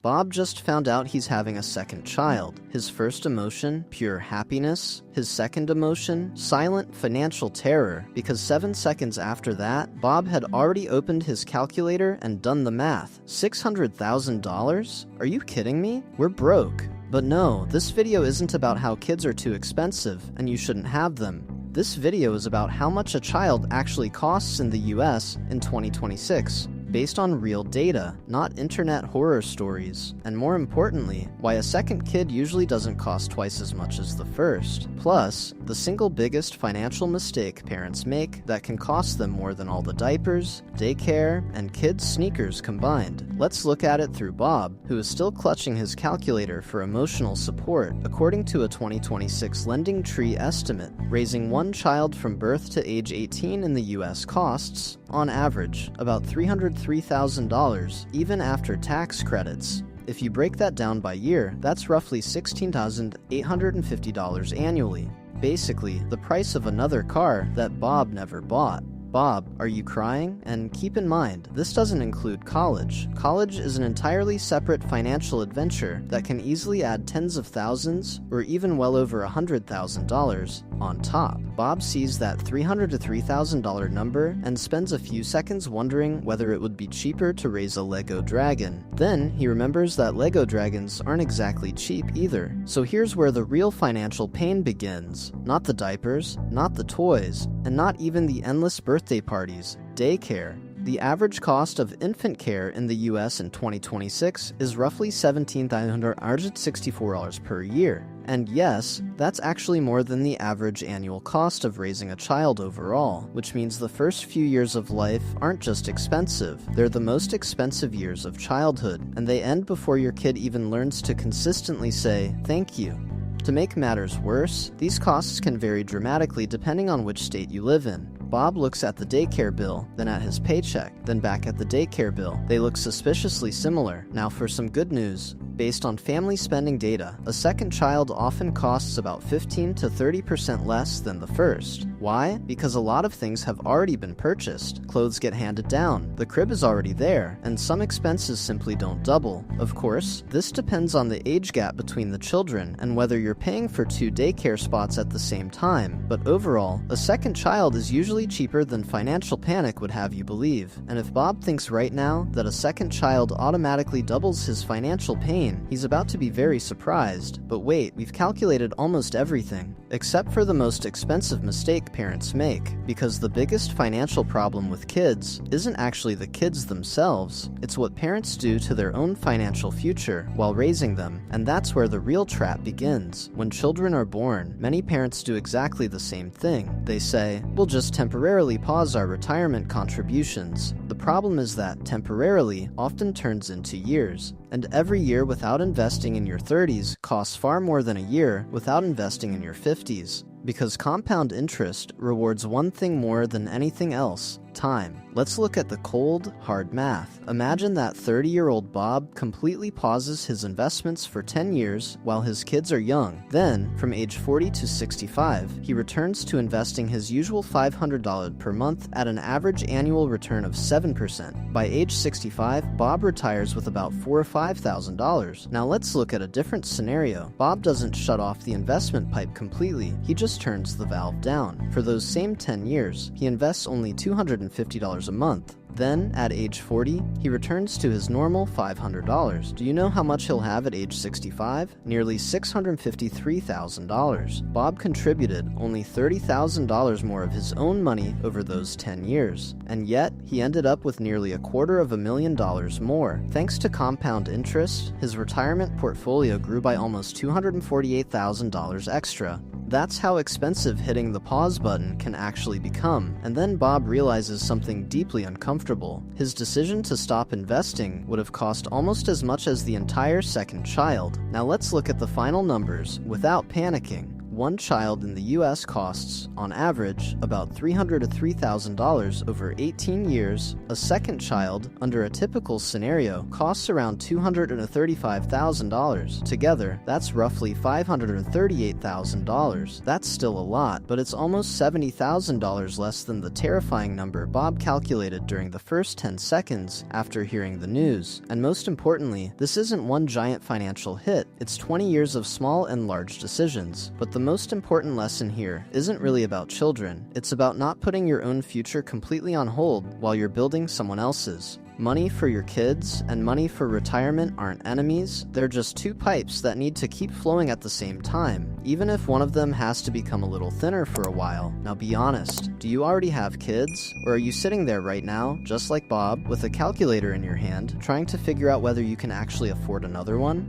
Bob just found out he's having a second child. His first emotion, pure happiness. His second emotion, silent financial terror, because 7 seconds after that, Bob had already opened his calculator and done the math. $600,000? Are you kidding me? We're broke. But no, this video isn't about how kids are too expensive and you shouldn't have them. This video is about how much a child actually costs in the US in 2026. Based on real data, not internet horror stories, and more importantly, why a second kid usually doesn't cost twice as much as the first. Plus, the single biggest financial mistake parents make that can cost them more than all the diapers, daycare, and kids' sneakers combined. Let's look at it through Bob, who is still clutching his calculator for emotional support. According to a 2026 Lending Tree estimate, raising one child from birth to age 18 in the US costs, on average, about $303,000, even after tax credits. If you break that down by year, that's roughly $16,850 annually. Basically, the price of another car that Bob never bought. Bob, are you crying? And keep in mind, this doesn't include college. College is an entirely separate financial adventure that can easily add tens of thousands, or even well over $100,000 on top. Bob sees that $300,000 to $3,000 number and spends a few seconds wondering whether it would be cheaper to raise a Lego dragon. Then, he remembers that Lego dragons aren't exactly cheap either. So here's where the real financial pain begins. Not the diapers, not the toys, and not even the endless birthday parties, daycare. The average cost of infant care in the US in 2026 is roughly $17,964 per year. And yes, that's actually more than the average annual cost of raising a child overall, which means the first few years of life aren't just expensive, they're the most expensive years of childhood, and they end before your kid even learns to consistently say, thank you. To make matters worse, these costs can vary dramatically depending on which state you live in. Bob looks at the daycare bill, then at his paycheck, then back at the daycare bill. They look suspiciously similar. Now for some good news. Based on family spending data, a second child often costs about 15 to 30% less than the first. Why? Because a lot of things have already been purchased. Clothes get handed down, the crib is already there, and some expenses simply don't double. Of course, this depends on the age gap between the children and whether you're paying for 2 daycare spots at the same time. But overall, a second child is usually cheaper than financial panic would have you believe. And if Bob thinks right now that a second child automatically doubles his financial pain, he's about to be very surprised. But wait, we've calculated almost everything, except for the most expensive mistake parents make, because the biggest financial problem with kids isn't actually the kids themselves, it's what parents do to their own financial future while raising them, and that's where the real trap begins. When children are born, many parents do exactly the same thing. They say, we'll just temporarily pause our retirement contributions. The problem is that temporarily often turns into years, and every year without investing in your 30s costs far more than a year without investing in your 50s. Because compound interest rewards one thing more than anything else: time. Let's look at the cold, hard math. Imagine that 30-year-old Bob completely pauses his investments for 10 years while his kids are young. Then, from age 40 to 65, he returns to investing his usual $500 per month at an average annual return of 7%. By age 65, Bob retires with about $4,000 or $5,000. Now let's look at a different scenario. Bob doesn't shut off the investment pipe completely, he just turns the valve down. For those same 10 years, he invests only $250 a month. Then, at age 40, he returns to his normal $500. Do you know how much he'll have at age 65? Nearly $653,000. Bob contributed only $30,000 more of his own money over those 10 years. And yet, he ended up with nearly $250,000 more. Thanks to compound interest, his retirement portfolio grew by almost $248,000 extra. That's how expensive hitting the pause button can actually become. And then Bob realizes something deeply uncomfortable. His decision to stop investing would have cost almost as much as the entire second child. Now let's look at the final numbers without panicking. One child in the US costs, on average, about $300 to $3,000 over 18 years. A second child, under a typical scenario, costs around $235,000. Together, that's roughly $538,000. That's still a lot, but it's almost $70,000 less than the terrifying number Bob calculated during the first 10 seconds after hearing the news. And most importantly, this isn't one giant financial hit, it's 20 years of small and large decisions. But the most important lesson here isn't really about children, it's about not putting your own future completely on hold while you're building someone else's. Money for your kids and money for retirement aren't enemies, they're just two pipes that need to keep flowing at the same time, even if one of them has to become a little thinner for a while. Now be honest, do you already have kids? Or are you sitting there right now, just like Bob, with a calculator in your hand, trying to figure out whether you can actually afford another one?